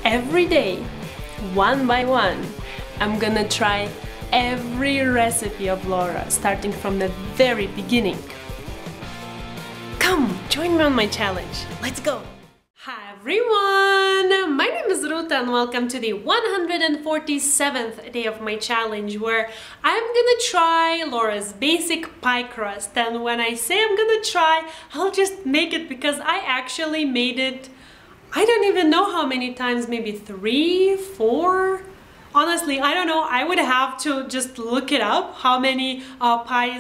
Every day, one by one, I'm gonna try every recipe of Laura, starting from the very beginning. Come, join me on my challenge. Let's go! Hi everyone! My name is Ruta and welcome to the 147th day of my challenge, where I'm gonna try Laura's basic pie crust. And when I say I'm gonna try, I'll just make it because I actually made it, I don't even know how many times, maybe 3, 4? Honestly, I don't know. I would have to just look it up how many pie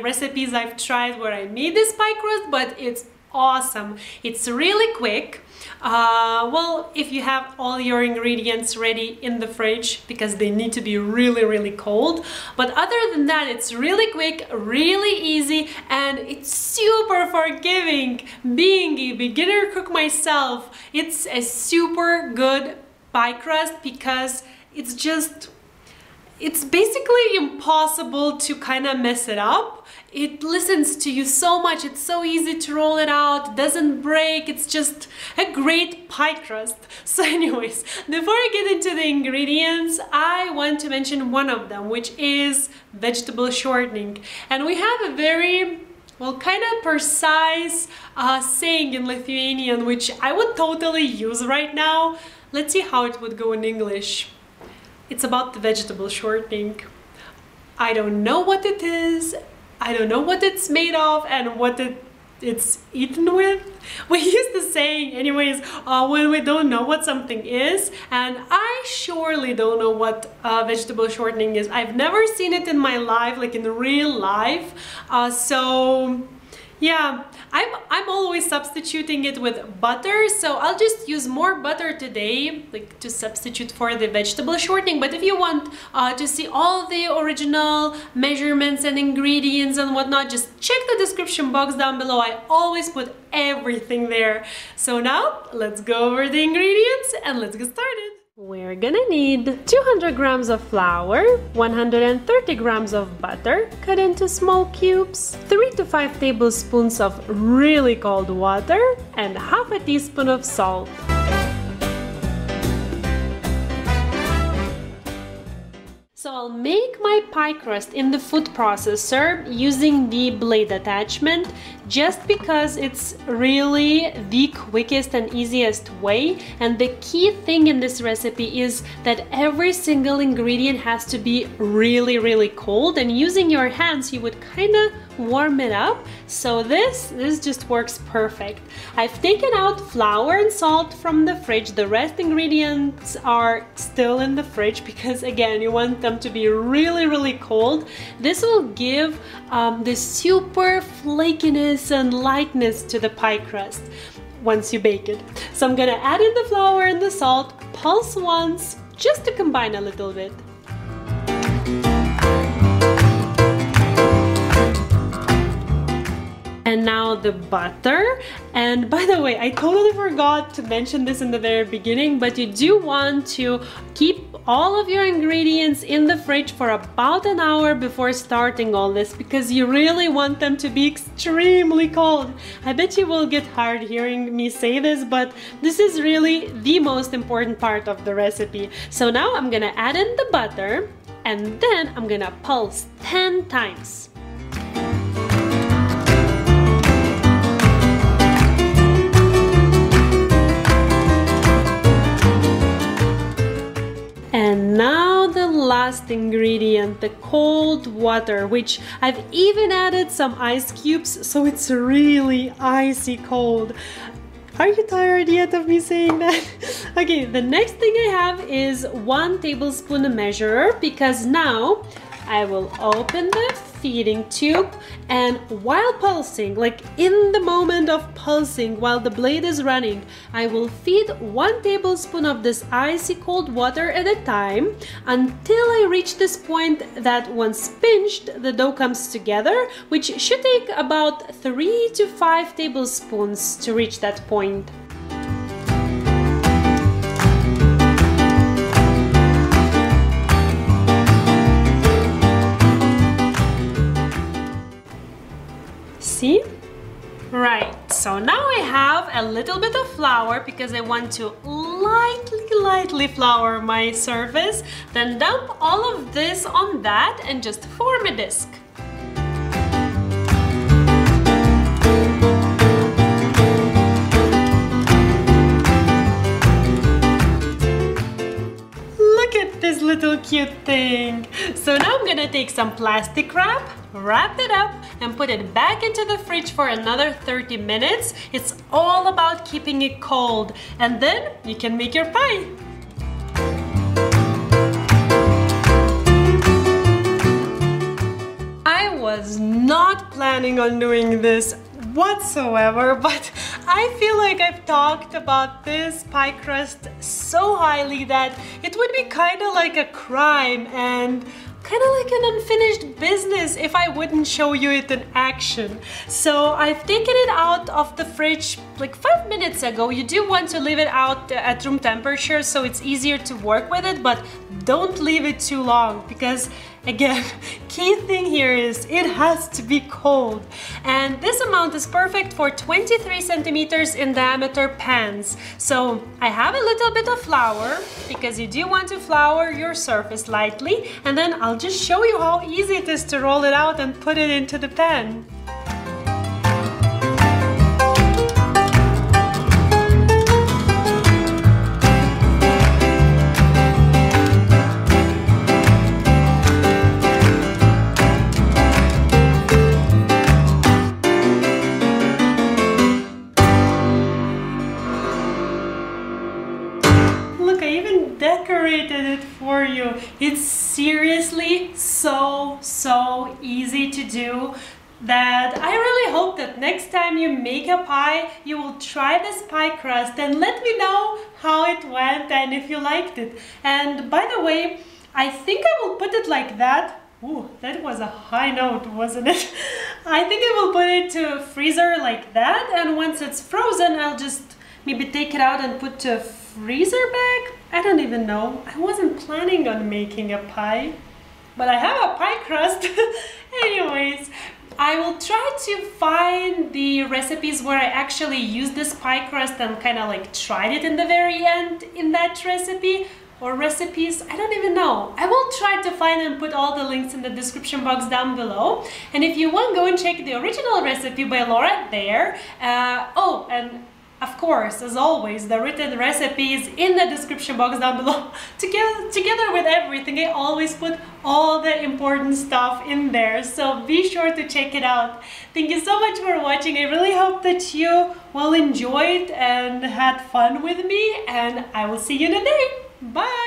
recipes I've tried where I made this pie crust, but it's awesome. It's really quick. Well, if you have all your ingredients ready in the fridge, because they need to be really cold. But other than that, it's really quick, really easy, and it's super forgiving. Being a beginner cook myself, it's a super good pie crust because it's basically impossible to kind of mess it up. It listens to you so much, it's so easy to roll it out, it doesn't break, it's just a great pie crust. So anyways, before I get into the ingredients, I want to mention one of them, which is vegetable shortening. And we have a very, well, kind of precise saying in Lithuanian, which I would totally use right now. Let's see how it would go in English. It's about the vegetable shortening. I don't know what it is, I don't know what it's made of and what it's eaten with. We use the saying anyways when we don't know what something is, and I surely don't know what vegetable shortening is. I've never seen it in my life, like in real life, so yeah, I'm always substituting it with butter, so I'll just use more butter today, like to substitute for the vegetable shortening. But if you want to see all the original measurements and ingredients and whatnot, just check the description box down below. I always put everything there. So now let's go over the ingredients and let's get started. We're gonna need 200 grams of flour, 130 grams of butter cut into small cubes, 3 to 5 tablespoons of really cold water, and half a teaspoon of salt. So I'll make my pie crust in the food processor using the blade attachment, just because it's really the quickest and easiest way. And the key thing in this recipe is that every single ingredient has to be really cold, and using your hands you would kind of warm it up. So this just works perfect. I've taken out flour and salt from the fridge. The rest ingredients are still in the fridge because, again, you want them to be really cold. This will give this super flakiness and lightness to the pie crust once you bake it. So I'm gonna add in the flour and the salt, pulse once, just to combine a little bit. And now the butter. And by the way, I totally forgot to mention this in the very beginning, but you do want to keep all of your ingredients in the fridge for about an hour before starting all this, because you really want them to be extremely cold. I bet you will get tired hearing me say this, but this is really the most important part of the recipe. So now I'm gonna add in the butter, and then I'm gonna pulse 10 times. And now the last ingredient, the cold water, which I've even added some ice cubes, so it's really icy cold. Are you tired yet of me saying that? Okay, the next thing I have is 1 tablespoon measurer, because now I will open the feeding tube, and while pulsing, like in the moment of pulsing while the blade is running, I will feed 1 tablespoon of this icy cold water at a time until I reach this point that once pinched the dough comes together, which should take about 3 to 5 tablespoons to reach that point. See? Right, so now I have a little bit of flour because I want to lightly flour my surface, then dump all of this on that and just form a disc. Look at this little cute thing. So now I'm gonna take some plastic wrap it up and put it back into the fridge for another 30 minutes. It's all about keeping it cold, and then you can make your pie. I was not planning on doing this whatsoever, but I feel like I've talked about this pie crust so highly that it would be kind of like a crime and kind of like an unfinished business if I wouldn't show you it in action. So I've taken it out of the fridge like 5 minutes ago. You do want to leave it out at room temperature so it's easier to work with it, but don't leave it too long because, again, key thing here is it has to be cold. And this amount is perfect for 23 centimeters in diameter pans. So I have a little bit of flour because you do want to flour your surface lightly, and then I'll just show you how easy it is to roll it out and put it into the pan. Decorated it for you. It's seriously so easy to do that I really hope that next time you make a pie, you will try this pie crust and let me know how it went and if you liked it. And by the way, I think I will put it like that. Ooh, that was a high note, wasn't it? I think I will put it to freezer like that, and once it's frozen, I'll just maybe take it out and put to a freezer bag? I don't even know. I wasn't planning on making a pie, but I have a pie crust. Anyways, I will try to find the recipes where I actually use this pie crust and kind of like tried it in the very end in that recipe, or recipes, I don't even know. I will try to find and put all the links in the description box down below. And if you want, go and check the original recipe by Laura there. Oh, and of course, as always, the written recipe is in the description box down below. Together with everything, I always put all the important stuff in there, so be sure to check it out. Thank you so much for watching. I really hope that you will enjoy it and had fun with me, and I will see you in a day. Bye!